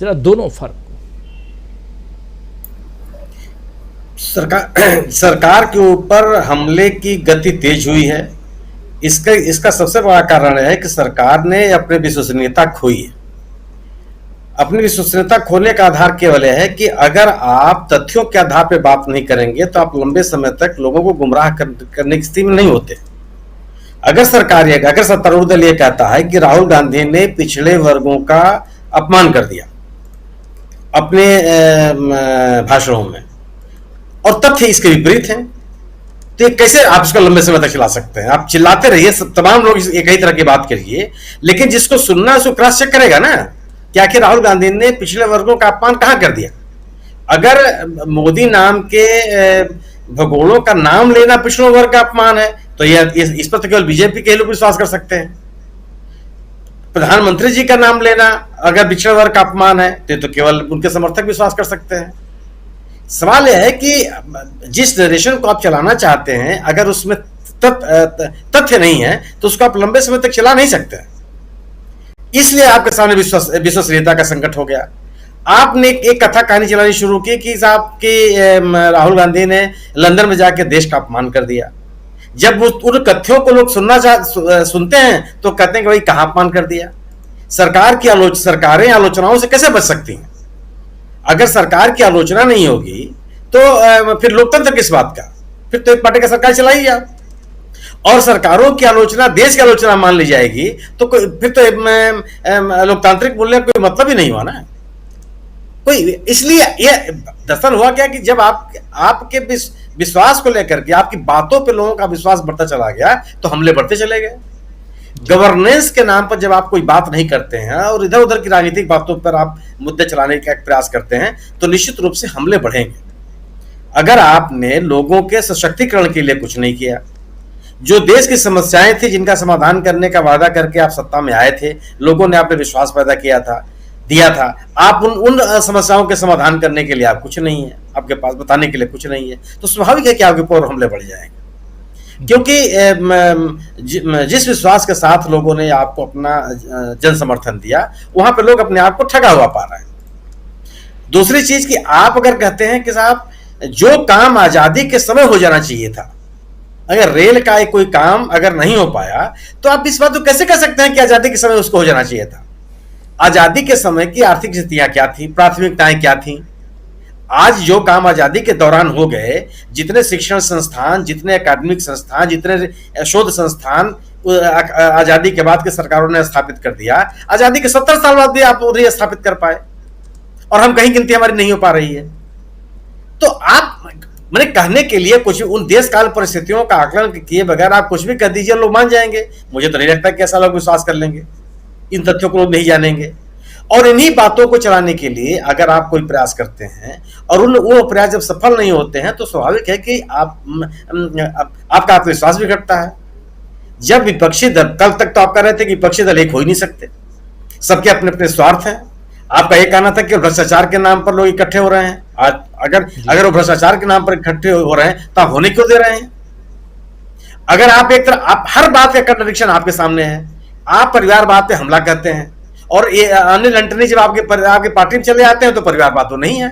जरा दोनों फर्क। सरकार के ऊपर हमले की गति तेज हुई है। इसका सबसे बड़ा कारण है कि सरकार ने अपनी विश्वसनीयता खोई है। अपनी विश्वसनीयता खोने का आधार केवल है कि अगर आप तथ्यों के आधार पर बात नहीं करेंगे तो आप लंबे समय तक लोगों को गुमराह करने की स्थिति में नहीं होते। अगर सत्तारूढ़ दल ये कहता है कि राहुल गांधी ने पिछड़े वर्गों का अपमान कर दिया अपने भाषणों में और तथ्य इसके विपरीत हैं, तो कैसे आप इसको लंबे समय तक चला सकते हैं? आप चिल्लाते रहिए, तमाम लोग एक ही तरह की बात करिए, लेकिन जिसको सुनना उसको क्रॉस चेक करेगा ना कि आखिर राहुल गांधी ने पिछले वर्गों का अपमान कहां कर दिया। अगर मोदी नाम के भगोड़ों का नाम लेना पिछड़े वर्ग का अपमान है तो इस पर तो केवल बीजेपी के लोग विश्वास कर सकते हैं। प्रधानमंत्री जी का नाम लेना अगर पिछड़े वर्ग का अपमान है तो केवल उनके समर्थक विश्वास कर सकते हैं। सवाल यह है कि जिस नरेशन को आप चलाना चाहते हैं अगर उसमें तथ्य नहीं है तो उसको आप लंबे समय तक चला नहीं सकते, इसलिए आपके सामने विश्वसनीयता का संकट हो गया। आपने एक कथा कहानी चलानी शुरू की कि साहब कि राहुल गांधी ने लंदन में जाकर देश का अपमान कर दिया। जब उन तथ्यों को लोग सुनते हैं तो कहते हैं कि भाई कहां अपमान कर दिया। सरकारें आलोचनाओं से कैसे बच सकती हैं? अगर सरकार की आलोचना नहीं होगी तो फिर लोकतंत्र किस बात का? फिर तो एक पार्टी का सरकार चलाइए आप। और सरकारों की आलोचना देश की आलोचना मान ली जाएगी तो फिर तो लोकतांत्रिक मूल्य कोई मतलब ही नहीं हुआ ना कोई। इसलिए ये दरअसल हुआ क्या कि जब आपके विश्वास को लेकर के आपकी बातों पे लोगों का विश्वास बढ़ता चला गया तो हमले बढ़ते चले गए। गवर्नेंस के नाम पर जब आप कोई बात नहीं करते हैं और इधर उधर की राजनीतिक बातों पर आप मुद्दे चलाने का प्रयास करते हैं तो निश्चित रूप से हमले बढ़ेंगे। अगर आपने लोगों के सशक्तिकरण के लिए कुछ नहीं किया, जो देश की समस्याएं थी जिनका समाधान करने का वादा करके आप सत्ता में आए थे, लोगों ने आप पे विश्वास पैदा दिया था, आप उन समस्याओं के समाधान करने के लिए आप कुछ नहीं है, आपके पास बताने के लिए कुछ नहीं है, तो स्वाभाविक है कि आपके ऊपर हमले बढ़ जाएंगे। क्योंकि जिस विश्वास के साथ लोगों ने आपको अपना जन समर्थन दिया वहां पे लोग अपने आप को ठगा हुआ पा रहे हैं। दूसरी चीज कि आप अगर कहते हैं कि साहब जो काम आजादी के समय हो जाना चाहिए था, अगर रेल का कोई काम अगर नहीं हो पाया तो आप इस बात को कैसे कह सकते हैं कि आजादी के समय उसको हो जाना चाहिए था? आजादी के समय की आर्थिक स्थितियां क्या थी, प्राथमिकताएं क्या थी? आज जो काम आजादी के दौरान हो गए, जितने शिक्षण संस्थान, जितने एकेडमिक संस्थान, जितने शोध संस्थान आजादी के बाद के सरकारों ने स्थापित कर दिया, आजादी के 70 साल बाद भी आप उन्हें स्थापित कर पाए और हम कहीं गिनती हमारी नहीं हो पा रही है। तो आप मैंने कहने के लिए कुछ उन देश काल परिस्थितियों का आकलन किए बगैर आप कुछ भी कह दीजिए, लोग मान जाएंगे। मुझे तो नहीं लगता कि ऐसा लोग विश्वास कर लेंगे, इन तथ्यों को लोग नहीं जानेंगे। और इन्हीं बातों को चलाने के लिए अगर आप कोई प्रयास करते हैं और वो प्रयास जब सफल नहीं होते हैं तो स्वाभाविक है कि आपका आत्मविश्वास भी घटता है। जब विपक्षी दल, कल तक तो आप कह रहे थे कि विपक्षी दल एक हो ही नहीं सकते, सबके अपने अपने स्वार्थ हैं। आपका ये कहना था कि भ्रष्टाचार के नाम पर लोग इकट्ठे हो रहे हैं। आज अगर वो भ्रष्टाचार के नाम पर इकट्ठे हो रहे हैं तो आप होने क्यों दे रहे हैं? अगर आप हर बात का कंट्रडिक्शन आपके सामने है, आप परिवारवाद पे हमला करते हैं और ये अनिल एंटनी जब आपके पार्टी में चले आते हैं तो परिवारवाद तो नहीं है।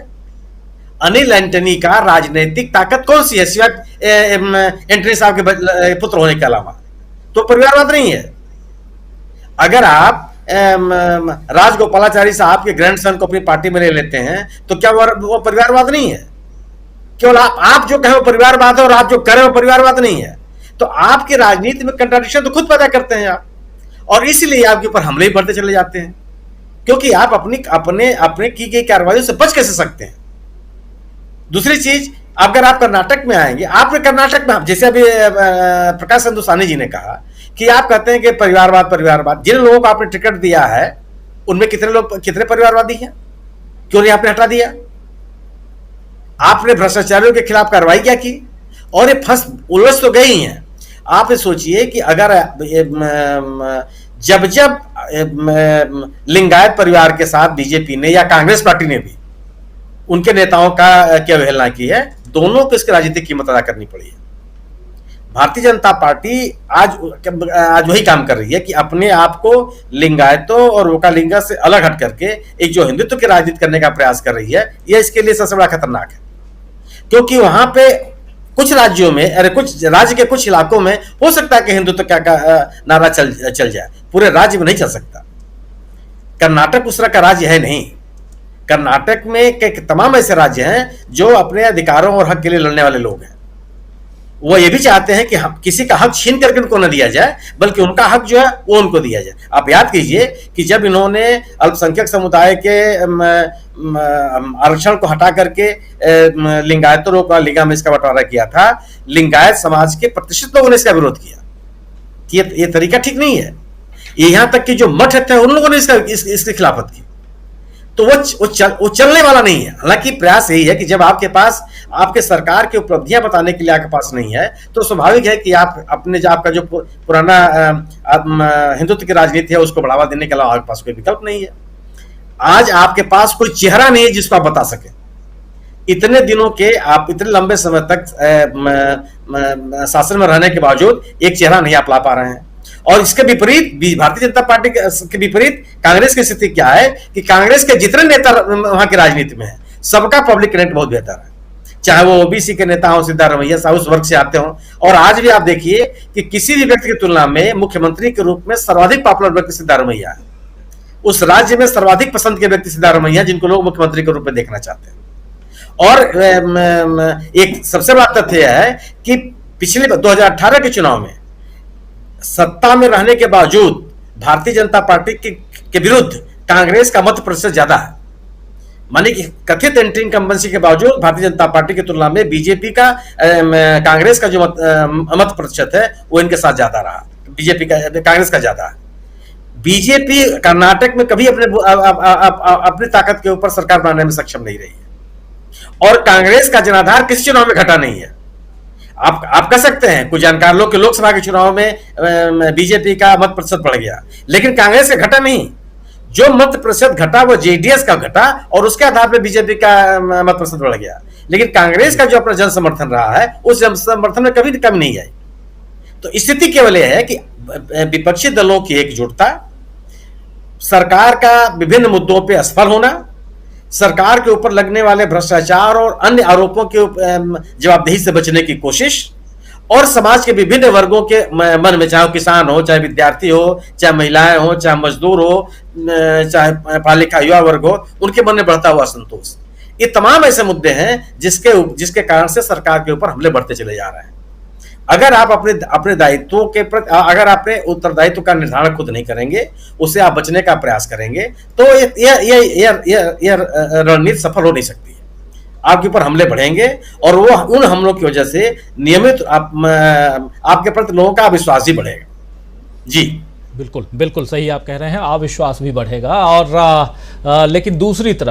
अनिल एंटनी का राजनीतिक ताकत कौन सी है सिवाय एंटनी साहब के पुत्र होने के अलावा? तो परिवारवाद नहीं है। अगर आप राजगोपालाचारी साहब के ग्रैंडसन को अपनी पार्टी में ले लेते हैं तो क्या वो परिवारवाद नहीं है? केवल आप जो कहे वो परिवारवाद है और आप जो करें वो परिवारवाद नहीं है। तो आपकी राजनीति में कंट्राडिक्शन तो खुद पैदा करते हैं आप, और इसलिए आपके ऊपर हमले ही बढ़ते चले जाते हैं, क्योंकि आप अपने की गई कार्रवाई से बच कैसे सकते हैं। दूसरी चीज, अगर आप कर्नाटक में आएंगे, आपने कर्नाटक में जैसे अभी प्रकाश संदूसानी जी ने कहा कि आप कहते हैं कि परिवारवाद, जिन लोगों को आपने टिकट दिया है उनमें कितने परिवारवादी हैं? क्यों नहीं आपने हटा दिया? आपने भ्रष्टाचारियों के खिलाफ कार्रवाई क्या की? और ये उलझ तो गई हैं। आप ये सोचिए कि अगर जब लिंगायत परिवार के साथ बीजेपी ने या कांग्रेस पार्टी ने भी उनके नेताओं का क्या अवहेलना की है, दोनों को इसकी राजनीतिक कीमत अदा करनी पड़ी है। भारतीय जनता पार्टी आज वही काम कर रही है कि अपने आप को लिंगायतों और वोकालिंगा से अलग हट करके एक जो हिंदुत्व की राजनीति करने का प्रयास कर रही है, यह इसके लिए सबसे बड़ा खतरनाक है। क्योंकि वहां पे कुछ राज्यों में, अरे कुछ राज्य के कुछ इलाकों में हो सकता है कि हिंदुत्व का नारा चल जाए, पूरे राज्य में नहीं चल सकता। कर्नाटक उस तरह का राज्य है नहीं। कर्नाटक में के तमाम ऐसे राज्य हैं जो अपने अधिकारों और हक के लिए लड़ने वाले लोग हैं। वो ये भी चाहते हैं कि हम किसी का हक छीन करके उनको न दिया जाए, बल्कि उनका हक जो है वो उनको दिया जाए। आप याद कीजिए कि जब इन्होंने अल्पसंख्यक समुदाय के आरक्षण को हटा करके लिंगायतों का लिंगामेश का बंटवारा किया था, लिंगायत समाज के प्रतिष्ठित लोगों ने इसका विरोध किया कि ये तरीका ठीक नहीं है। ये यहां तक कि जो मठ थे उन लोगों ने इसकी खिलाफत की। तो वो चलने वाला नहीं है। हालांकि प्रयास यही है कि जब आपके पास आपके सरकार की उपलब्धियां बताने के लिए आपके पास नहीं है, तो स्वाभाविक है कि आप अपने जो आपका जो पुराना हिंदुत्व की राजनीति है उसको बढ़ावा देने के अलावा आपके पास कोई विकल्प नहीं है। आज आपके पास कोई चेहरा नहीं है जिसको आप बता सके। इतने दिनों के आप इतने लंबे समय तक शासन में रहने के बावजूद एक चेहरा नहीं आप ला पा रहे हैं। और इसके विपरीत भारतीय जनता पार्टी के विपरीत कांग्रेस की स्थिति क्या है कि कांग्रेस के जितने नेता वहां की राजनीति में है, सबका पब्लिक कनेक्ट बहुत बेहतर है। चाहे वो ओबीसी के नेता हो, सिद्धारमैया साहब उस वर्ग से आते हो, और आज भी आप देखिए कि किसी भी व्यक्ति की तुलना में मुख्यमंत्री के रूप में सर्वाधिक पॉपुलर व्यक्ति सिद्धारमैया है। उस राज्य में सर्वाधिक पसंद के व्यक्ति सिद्धारमैया, जिनको लोग मुख्यमंत्री के रूप में देखना चाहते हैं। और एक सबसे बड़ा तथ्य है कि पिछले 2018 के चुनाव में सत्ता में रहने के बावजूद भारतीय जनता पार्टी के विरुद्ध कांग्रेस का मत प्रतिशत ज्यादा है। माने कि कथित एंटी इनकम्बेंसी के बावजूद भारतीय जनता पार्टी की तुलना में बीजेपी का कांग्रेस का जो मत प्रतिशत है वो इनके साथ ज्यादा रहा, बीजेपी का कांग्रेस का ज्यादा है। बीजेपी कर्नाटक में कभी अपनी ताकत के ऊपर सरकार बनाने में सक्षम नहीं रही है, और कांग्रेस का जनाधार किसी चुनाव में घटा नहीं है। आप कह सकते हैं कुछ जानकार लोग कि लोकसभा के चुनाव में बीजेपी का मत प्रतिशत बढ़ गया, लेकिन कांग्रेस का घटा नहीं। जो मत प्रतिशत घटा वो जेडीएस का घटा, और उसके आधार पर बीजेपी का मत प्रतिशत बढ़ गया। लेकिन कांग्रेस का जो अपना जन समर्थन रहा है, उस जन समर्थन में कभी कमी नहीं आई। तो स्थिति केवल यह है कि विपक्षी दलों की एकजुटता, सरकार का विभिन्न मुद्दों पर असफल होना, सरकार के ऊपर लगने वाले भ्रष्टाचार और अन्य आरोपों के जवाबदेही से बचने की कोशिश, और समाज के विभिन्न वर्गों के मन में, चाहे किसान हो, चाहे विद्यार्थी हो, चाहे महिलाएं हो, चाहे मजदूर हो, चाहे पढ़ा लिखा युवा वर्ग हो, उनके मन में बढ़ता हुआ असंतोष, ये तमाम ऐसे मुद्दे हैं जिसके कारण से सरकार के ऊपर हमले बढ़ते चले जा रहे हैं। अगर आप अपने दायित्वों के प्रति, अगर अपने उत्तरदायित्व का निर्धारण खुद नहीं करेंगे, उसे आप बचने का प्रयास करेंगे, तो यह रणनीति सफल हो नहीं सकती है। आपके ऊपर हमले बढ़ेंगे, और वो उन हमलों की वजह से नियमित आपके प्रति लोगों का विश्वास भी बढ़ेगा। जी बिल्कुल बिल्कुल सही आप कह रहे हैं, अविश्वास भी बढ़ेगा। और लेकिन दूसरी तरफ